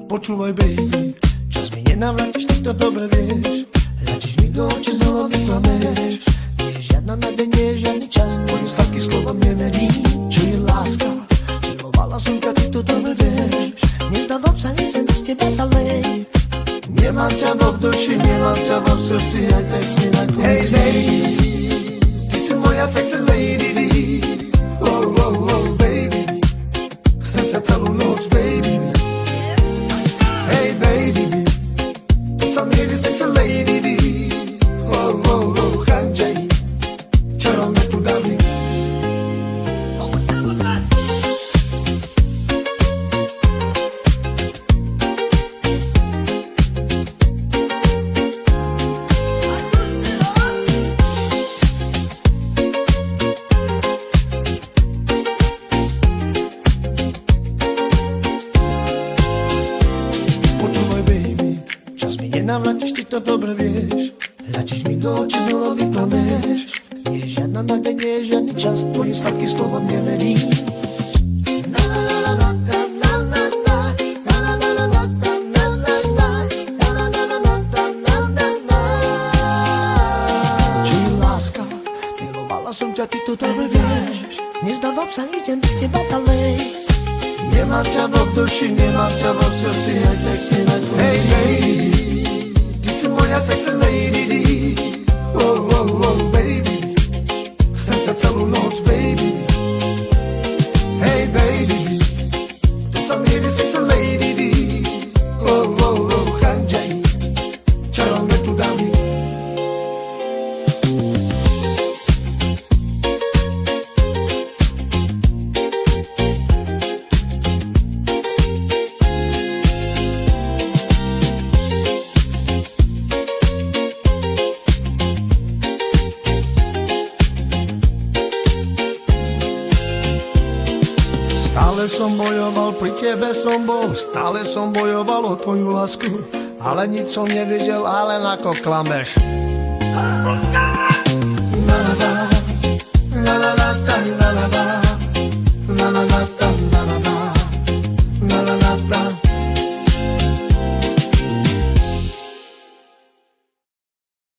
Počúvaj, baby, čas mi nenavrátiš, ty to dobre vieš. Hľadíš mi do očí, znova mi klameš. Nie je žiadna nádej, nie je žiadny čas, tvojim sladkým slovom neverím. Čo je láska? Milovala som ťa, ty to dobre vieš. Nezdávam sa, nejdem bez teba ďalej. Nemám ťa vo duši, nemám ťa vo srdci, aj tak mi na konci. Hey baby, ty si moja sexy lady. Oh, oh, oh, baby, chcem ťa celú noc, baby. Hey baby, tu sa mi sexy lady. Oh, oh, oh, handjay, čarom me tu daví. Počúvaj, baby, čas mi nenavrátiš, ty to dobre vieš. Hľadíš mi do očí, znova mi klameš. Nie je žiadna nádej, nie je žiadny čas, tvojim sladkým slovom neverím. Čo je láska? Milovala som ťa, ty to dobre vieš. Nezdávam sa, idem bez teba ďalej. Nemám ťa vo duši, nemám ťa vo srdci, aj tak mi na konci. Hey baby, ty si moja sexy lady. Oh, oh, oh, baby, chcem ťa celú noc, baby. Hey baby, tu sa mi sexy lady. Oh, oh, oh, handjay, čarom me tu daví. Stále som bojoval, pri tebe som bol, stále som bojoval o tvoju lásku, ale nič som nevidel, ale len ako klameš.